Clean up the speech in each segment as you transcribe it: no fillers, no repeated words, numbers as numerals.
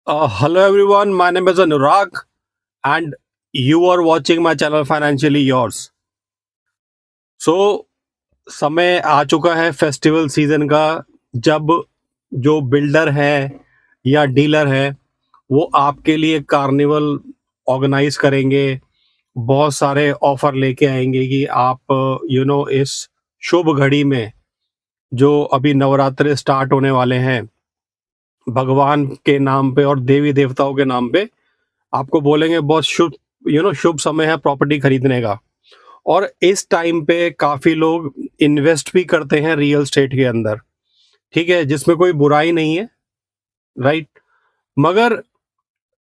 Hello everyone, my name is Anurag and you are watching my channel Financially Yours. So समय आ चुका है festival season का, जब जो बिल्डर है या डीलर है वो आपके लिए कार्निवल ऑर्गेनाइज करेंगे, बहुत सारे ऑफर लेके आएंगे कि आप इस शुभ घड़ी में जो अभी नवरात्रे स्टार्ट होने वाले हैं, भगवान के नाम पे और देवी देवताओं के नाम पे आपको बोलेंगे बहुत शुभ समय है प्रॉपर्टी खरीदने का। और इस टाइम पे काफ़ी लोग इन्वेस्ट भी करते हैं रियल एस्टेट के अंदर, ठीक है? जिसमें कोई बुराई नहीं है, राइट? मगर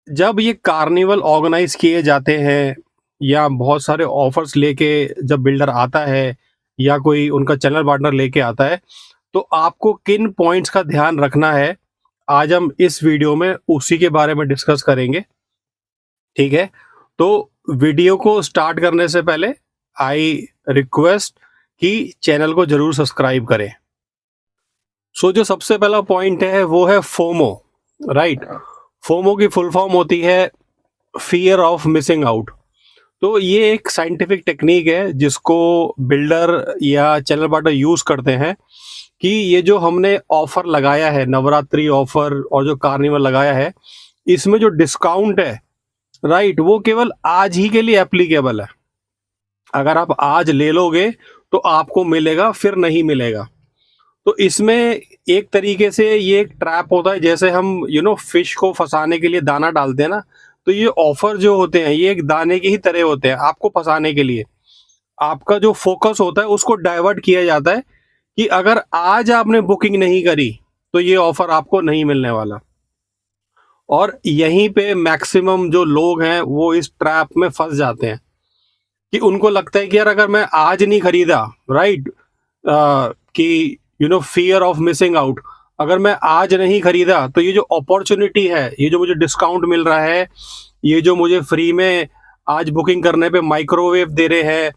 जब ये कार्निवल ऑर्गेनाइज़ किए जाते हैं या बहुत सारे ऑफ़र्स लेके जब बिल्डर आता है या कोई उनका चैनल पार्टनर लेके आता है, तो आपको किन पॉइंट्स का ध्यान रखना है, आज हम इस वीडियो में उसी के बारे में डिस्कस करेंगे, ठीक है? तो वीडियो को स्टार्ट करने से पहले आई रिक्वेस्ट कि चैनल को ज़रूर सब्सक्राइब करें। सो जो सबसे पहला पॉइंट है वो है फोमो, राइट? फोमो की फुल फॉर्म होती है फियर ऑफ मिसिंग आउट। तो ये एक साइंटिफिक टेक्निक है जिसको बिल्डर या चैनल पार्टनर यूज़ करते हैं कि ये जो हमने ऑफर लगाया है, नवरात्रि ऑफर और जो कार्निवल लगाया है, इसमें जो डिस्काउंट है, राइट, वो केवल आज ही के लिए एप्लीकेबल है। अगर आप आज ले लोगे तो आपको मिलेगा, फिर नहीं मिलेगा। तो इसमें एक तरीके से ये एक ट्रैप होता है, जैसे हम फिश को फंसाने के लिए दाना डालते हैं ना, तो ये ऑफर जो होते हैं ये एक दाने की ही तरह होते हैं आपको फंसाने के लिए। आपका जो फोकस होता है उसको डाइवर्ट किया जाता है कि अगर आज आपने बुकिंग नहीं करी तो ये ऑफर आपको नहीं मिलने वाला। और यहीं पे मैक्सिमम जो लोग हैं वो इस ट्रैप में फंस जाते हैं कि उनको लगता है कि यार अगर मैं आज नहीं खरीदा, राइट, कि फियर ऑफ मिसिंग आउट, अगर मैं आज नहीं खरीदा तो ये जो अपॉर्चुनिटी है, ये जो मुझे डिस्काउंट मिल रहा है, ये जो मुझे फ्री में आज बुकिंग करने पे माइक्रोवेव दे रहे हैं,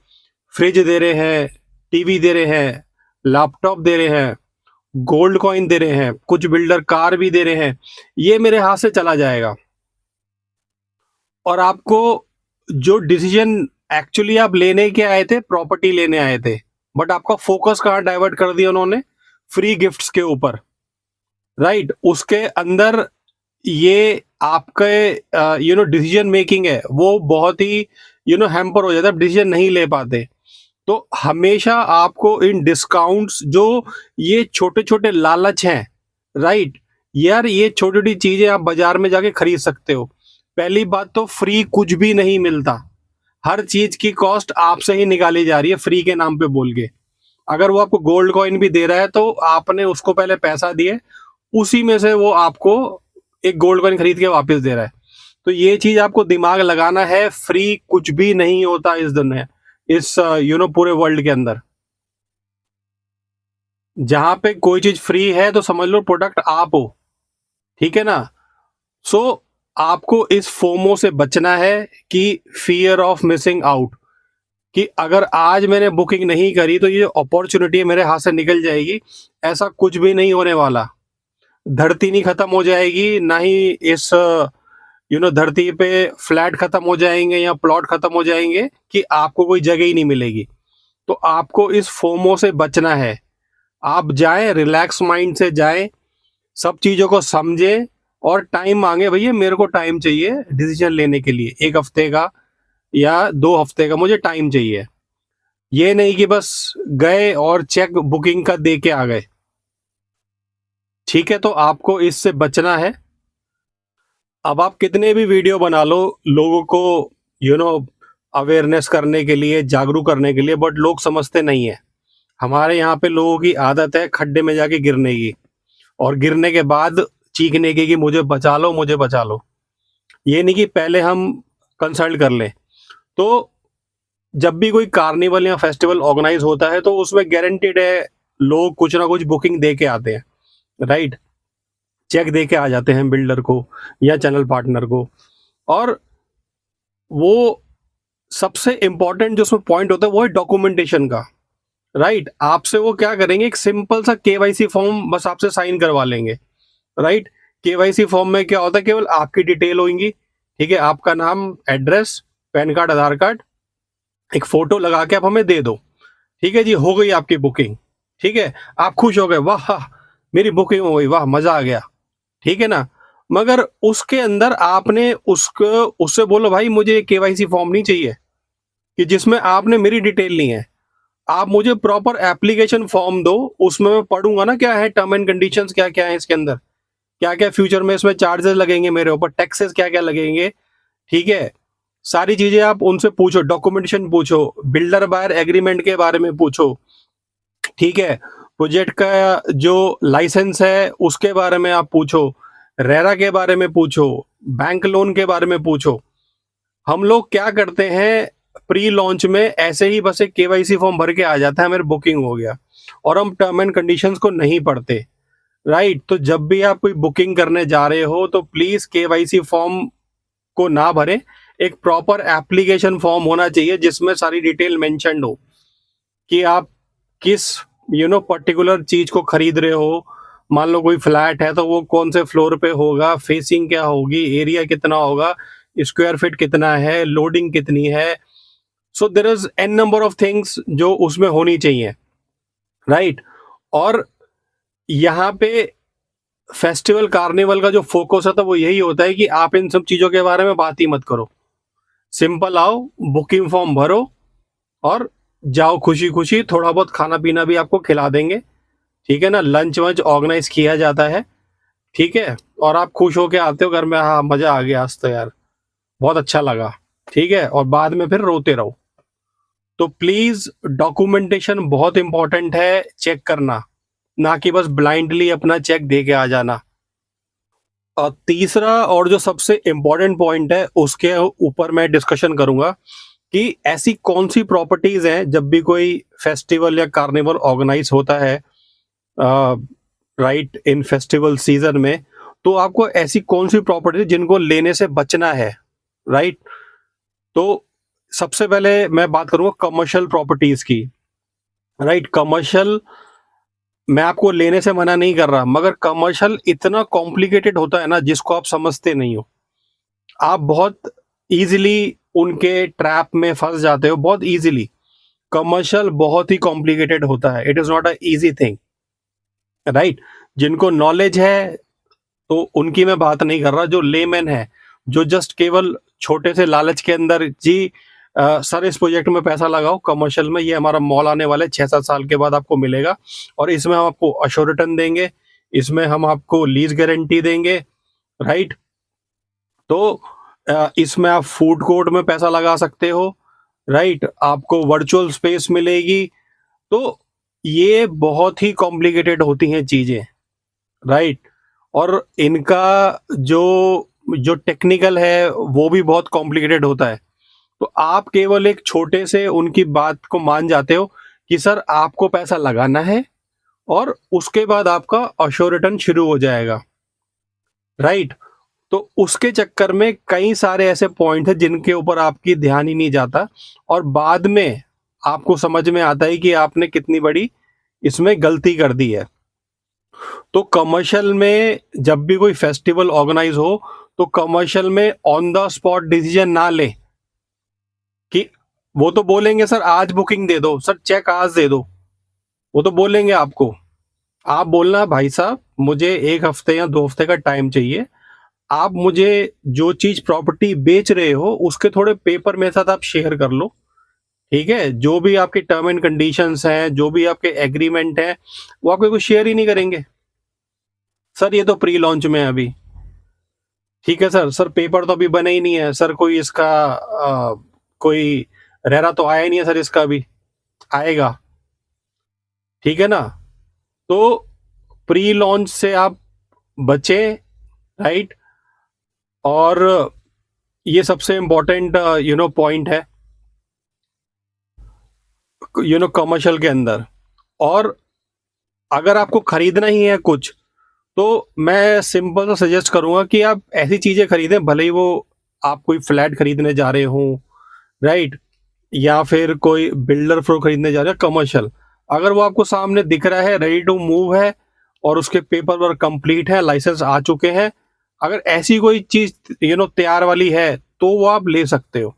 फ्रिज दे रहे हैं, टीवी दे रहे हैं, लैपटॉप दे रहे हैं, गोल्ड कॉइन दे रहे हैं, कुछ बिल्डर कार भी दे रहे हैं, ये मेरे हाथ से चला जाएगा। और आपको जो डिसीजन एक्चुअली आप लेने के आए थे, प्रॉपर्टी लेने आए थे, बट आपका फोकस कहाँ डाइवर्ट कर दिया उन्होंने? फ्री गिफ्ट्स के ऊपर, राइट? उसके अंदर ये आपके डिसीजन मेकिंग है वो बहुत ही हैम्पर हो जाता है, डिसीजन नहीं ले पाते। तो हमेशा आपको इन डिस्काउंट्स, जो ये छोटे छोटे लालच हैं, राइट, यार ये छोटी छोटी चीजें आप बाजार में जाके खरीद सकते हो। पहली बात तो फ्री कुछ भी नहीं मिलता, हर चीज की कॉस्ट आपसे ही निकाली जा रही है फ्री के नाम पे बोल के। अगर वो आपको गोल्ड कॉइन भी दे रहा है तो आपने उसको पहले पैसा दिए, उसी में से वो आपको एक गोल्ड कॉइन खरीद के वापस दे रहा है। तो ये चीज आपको दिमाग लगाना है, फ्री कुछ भी नहीं होता इस दुनिया, इस पूरे वर्ल्ड के अंदर। जहां पे कोई चीज फ्री है तो समझ लो प्रोडक्ट आप हो, ठीक है ना? सो आपको इस फोमो से बचना है कि फियर ऑफ मिसिंग आउट, कि अगर आज मैंने बुकिंग नहीं करी तो ये अपॉर्चुनिटी मेरे हाथ से निकल जाएगी। ऐसा कुछ भी नहीं होने वाला। धरती नहीं खत्म हो जाएगी, ना ही इस धरती पे फ्लैट खत्म हो जाएंगे या प्लॉट खत्म हो जाएंगे कि आपको कोई जगह ही नहीं मिलेगी। तो आपको इस फोमो से बचना है। आप जाएं, रिलैक्स माइंड से जाएं, सब चीजों को समझें और टाइम मांगे, भैया मेरे को टाइम चाहिए डिसीजन लेने के लिए, 1 हफ्ते का या 2 हफ्ते का मुझे टाइम चाहिए। ये नहीं कि बस गए और चेक बुकिंग का दे के आ गए, ठीक है? तो आपको इससे बचना है। अब आप कितने भी वीडियो बना लो लोगों को यू नो अवेयरनेस करने के लिए, जागरूक करने के लिए, बट लोग समझते नहीं है। हमारे यहाँ पे लोगों की आदत है खड्डे में जाके गिरने की, और गिरने के बाद चीखने की कि मुझे बचा लो, मुझे बचा लो। ये नहीं कि पहले हम कंसल्ट कर लें। तो जब भी कोई कार्निवल या फेस्टिवल ऑर्गेनाइज होता है तो उसमें गारंटीड है लोग कुछ ना कुछ बुकिंग दे के आते हैं, राइट? चेक दे के आ जाते हैं बिल्डर को या चैनल पार्टनर को। और वो सबसे इंपॉर्टेंट जो उसमें पॉइंट होता है वो है डॉक्यूमेंटेशन का, राइट? आपसे वो क्या करेंगे, एक सिंपल सा केवाईसी फॉर्म बस आपसे साइन करवा लेंगे, राइट? केवाईसी फॉर्म में क्या होता है, केवल आपकी डिटेल होगी, ठीक है, आपका नाम, एड्रेस, पैन कार्ड, आधार कार्ड, एक फोटो लगा के आप हमें दे दो, ठीक है जी, हो गई आपकी बुकिंग, ठीक है, आप खुश हो गए, वाह मेरी बुकिंग हो गई, वाह मजा आ गया, ठीक है ना। मगर उसके अंदर आपने उसको उससे बोलो भाई मुझे केवाईसी फॉर्म नहीं चाहिए कि जिसमें आपने मेरी डिटेल ली है, आप मुझे प्रॉपर एप्लीकेशन फॉर्म दो, उसमें मैं पढ़ूंगा ना क्या है टर्म एंड कंडीशंस, क्या क्या है इसके अंदर, क्या क्या फ्यूचर में इसमें चार्जेस लगेंगे, मेरे ऊपर टैक्सेस क्या क्या लगेंगे, ठीक है, सारी चीजें आप उनसे पूछो, डॉक्यूमेंटेशन पूछो, बिल्डर बायर एग्रीमेंट के बारे में पूछो, ठीक है, प्रोजेक्ट का जो लाइसेंस है उसके बारे में आप पूछो, रेरा के बारे में पूछो, बैंक लोन के बारे में पूछो। हम लोग क्या करते हैं, प्री लॉन्च में ऐसे ही बस एक केवाईसी फॉर्म भर के आ जाता है, मेरे बुकिंग हो गया, और हम टर्म एंड कंडीशंस को नहीं पढ़ते, राइट। तो जब भी आप कोई बुकिंग करने जा रहे हो तो प्लीज केवाईसी फॉर्म को ना भरें, एक प्रॉपर एप्लीकेशन फॉर्म होना चाहिए जिसमें सारी डिटेल मेंशन्ड हो कि आप किस पर्टिकुलर चीज को खरीद रहे हो। मान लो कोई फ्लैट है तो वो कौन से फ्लोर पे होगा, फेसिंग क्या होगी, एरिया कितना होगा, स्क्वायर फीट कितना है, लोडिंग कितनी है। So there is an number of things जो उसमें होनी चाहिए, राइट। और यहाँ पे फेस्टिवल कार्निवल का जो फोकस है तो वो यही होता है कि आप इन सब चीजों के बारे में बात ही मत करो, सिंपल आओ, बुकिंग फॉर्म भरो और जाओ खुशी खुशी, थोड़ा बहुत खाना पीना भी आपको खिला देंगे, ठीक है ना, लंच वंच ऑर्गेनाइज किया जाता है, ठीक है, और आप खुश होके आते हो घर में, हाँ मजा आ गया आज तो यार, बहुत अच्छा लगा, ठीक है, और बाद में फिर रोते रहो। तो प्लीज डॉक्यूमेंटेशन बहुत इंपॉर्टेंट है, चेक करना, ना कि बस ब्लाइंडली अपना चेक दे के आ जाना। और तीसरा और जो सबसे इम्पोर्टेंट पॉइंट है उसके ऊपर मैं डिस्कशन करूंगा कि ऐसी कौन सी प्रॉपर्टीज हैं जब भी कोई फेस्टिवल या कार्निवल ऑर्गेनाइज होता है, राइट, इन फेस्टिवल सीजन में, तो आपको ऐसी कौन सी प्रॉपर्टी जिनको लेने से बचना है, राइट। तो सबसे पहले मैं बात करूंगा कमर्शियल प्रॉपर्टीज की, राइट। कमर्शियल मैं आपको लेने से मना नहीं कर रहा, मगर कमर्शियल इतना कॉम्प्लिकेटेड होता है ना जिसको आप समझते नहीं हो, आप बहुत इजीली उनके ट्रैप में फंस जाते हो, बहुत इजीली। कमर्शियल बहुत ही कॉम्प्लिकेटेड होता है, it is not a easy thing, right. जिनको नॉलेज है तो उनकी मैं बात नहीं कर रहा, जो लेमैन है, जो जस्ट केवल छोटे से लालच के अंदर जी सर इस प्रोजेक्ट में पैसा लगाओ कमर्शियल में, ये हमारा मॉल आने वाले 6-7 साल के बाद आपको मिलेगा, और इसमें हम आपको अश्योरिटन देंगे, इसमें हम आपको लीज गारंटी देंगे, राइट। तो इसमें आप फूड कोर्ट में पैसा लगा सकते हो, राइट, आपको वर्चुअल स्पेस मिलेगी। तो ये बहुत ही कॉम्प्लिकेटेड होती हैं चीजें, राइट। और इनका जो जो टेक्निकल है वो भी बहुत कॉम्प्लिकेटेड होता है। तो आप केवल एक छोटे से उनकी बात को मान जाते हो कि सर आपको पैसा लगाना है और उसके बाद आपका अश्योरिटन शुरू हो जाएगा, राइट। तो उसके चक्कर में कई सारे ऐसे पॉइंट हैं जिनके ऊपर आपकी ध्यान ही नहीं जाता, और बाद में आपको समझ में आता है कि आपने कितनी बड़ी इसमें गलती कर दी है। तो कमर्शियल में जब भी कोई फेस्टिवल ऑर्गेनाइज हो तो कमर्शियल में ऑन द स्पॉट डिसीजन ना ले कि वो तो बोलेंगे सर आज बुकिंग दे दो, सर चेक आज दे दो, वो तो बोलेंगे आपको। आप बोलना भाई साहब मुझे 1 हफ्ते या 2 हफ्ते का टाइम चाहिए, आप मुझे जो चीज प्रॉपर्टी बेच रहे हो उसके थोड़े पेपर मेरे साथ आप शेयर कर लो, ठीक है, जो भी आपके टर्म एंड कंडीशंस हैं, जो भी आपके एग्रीमेंट है, वो आपको कुछ शेयर ही नहीं करेंगे। सर ये तो प्री लॉन्च में है अभी, ठीक है सर, सर पेपर तो अभी बने ही नहीं है सर, कोई इसका कोई रेरा तो आया ही नहीं है सर, इसका अभी आएगा, ठीक है ना। तो प्री लॉन्च से आप बचे, राइट। और ये सबसे इंपॉर्टेंट पॉइंट है कमर्शियल के अंदर। और अगर आपको खरीदना ही है कुछ तो मैं सिंपल सा सजेस्ट करूंगा कि आप ऐसी चीजें खरीदें, भले ही वो आप कोई फ्लैट खरीदने जा रहे हो, राइट, या फिर कोई बिल्डर फ्लो खरीदने जा रहे हैं कमर्शियल, अगर वो आपको सामने दिख रहा है, रेडी टू मूव है, और उसके पेपर वर्क कंप्लीट है, लाइसेंस आ चुके हैं, अगर ऐसी कोई चीज तैयार वाली है तो वो आप ले सकते हो।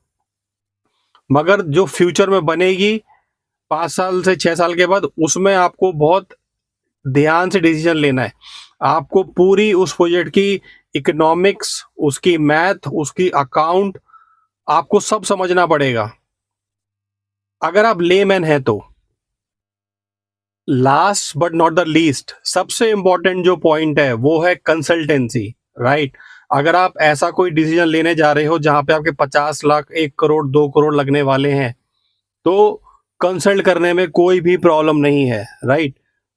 मगर जो फ्यूचर में बनेगी 5 साल से 6 साल के बाद, उसमें आपको बहुत ध्यान से डिसीजन लेना है। आपको पूरी उस प्रोजेक्ट की इकोनॉमिक्स, उसकी मैथ, उसकी अकाउंट, आपको सब समझना पड़ेगा अगर आप लेमैन है तो। Last but not the least, सबसे इंपॉर्टेंट जो पॉइंट है वो है कंसल्टेंसी, राइट। अगर आप ऐसा कोई डिसीजन लेने जा रहे हो जहां पे आपके 50 लाख, 1 करोड़, 2 करोड़ लगने वाले हैं, तो कंसल्ट करने में कोई भी प्रॉब्लम नहीं है, राइट।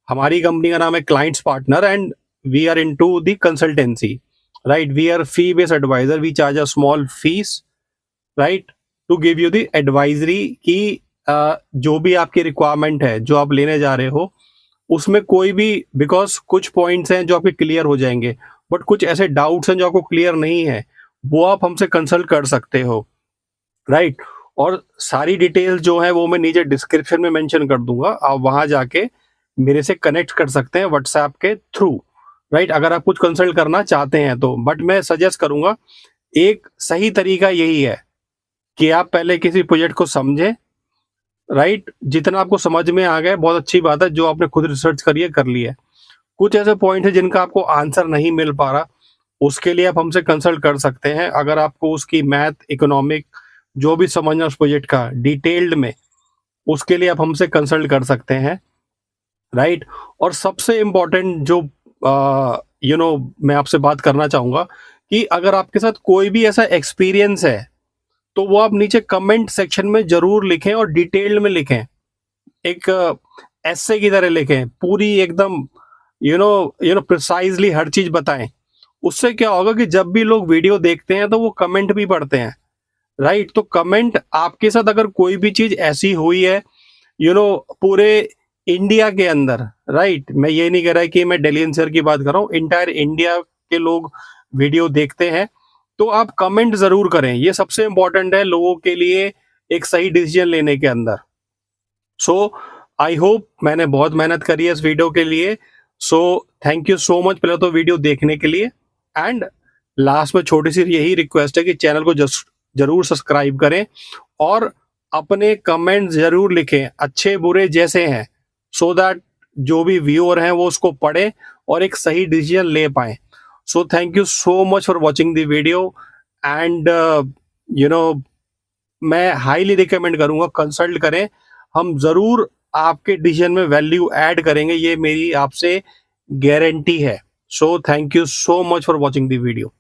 हमारी कंपनी का नाम है Clients Partner and we are into the consultancy, right. We are fee based advisor, we charge a small fees, right, to give you the advisory की जो भी आपकी रिक्वायरमेंट है, जो आप लेने जा रहे हो, उसमें कोई भी, बिकॉज कुछ पॉइंट्स हैं जो आपके क्लियर हो जाएंगे, बट कुछ ऐसे डाउट्स हैं जो आपको क्लियर नहीं है, वो आप हमसे कंसल्ट कर सकते हो, राइट। और सारी डिटेल्स जो है वो मैं नीचे डिस्क्रिप्शन में मेंशन कर दूंगा, आप वहां जाके मेरे से कनेक्ट कर सकते हैं व्हाट्सएप के थ्रू, राइट, अगर आप कुछ कंसल्ट करना चाहते हैं तो। बट मैं सजेस्ट करूंगा, एक सही तरीका यही है कि आप पहले किसी प्रोजेक्ट को समझें, राइट। जितना आपको समझ में आ गया बहुत अच्छी बात है, जो आपने खुद रिसर्च करी है कर लिया है। कुछ ऐसे पॉइंट है जिनका आपको आंसर नहीं मिल पा रहा, उसके लिए आप हमसे कंसल्ट कर सकते हैं। अगर आपको उसकी मैथ, इकोनॉमिक, जो भी समझना उस प्रोजेक्ट का डिटेल्ड में, उसके लिए आप हमसे कंसल्ट कर सकते हैं, राइट। और सबसे इम्पोर्टेंट जो मैं आपसे बात करना चाहूंगा कि अगर आपके साथ कोई भी ऐसा एक्सपीरियंस है तो वो आप नीचे कमेंट सेक्शन में जरूर लिखें और डिटेल्ड में लिखें, एक एसे की तरह लिखें, पूरी एकदम प्रिसाइजली हर चीज बताएं। उससे क्या होगा कि जब भी लोग वीडियो देखते हैं तो वो कमेंट भी पढ़ते हैं, राइट। तो कमेंट, आपके साथ अगर कोई भी चीज ऐसी हुई है पूरे इंडिया के अंदर, राइट, मैं ये नहीं कह रहा कि मैं दिल्ली एनसीआर की बात कर रहा हूँ, इंटायर इंडिया के लोग वीडियो देखते हैं, तो आप कमेंट जरूर करें। ये सबसे इंपॉर्टेंट है लोगों के लिए एक सही डिसीजन लेने के अंदर। सो आई होप, मैंने बहुत मेहनत करी है इस वीडियो के लिए, so thank you so much पहले तो वीडियो देखने के लिए। एंड लास्ट में छोटी सी यही रिक्वेस्ट है कि चैनल को जरूर सब्सक्राइब करें और अपने कमेंट्स जरूर लिखें, अच्छे बुरे जैसे हैं, सो दैट जो भी व्यूअर हैं वो उसको पढ़े और एक सही डिसीजन ले पाए। So thank you so much for watching the video and मैं हाईली रिकमेंड करूंगा कंसल्ट करें, हम जरूर आपके डिसीजन में वैल्यू ऐड करेंगे, ये मेरी आपसे गारंटी है। So thank you so much for watching the video.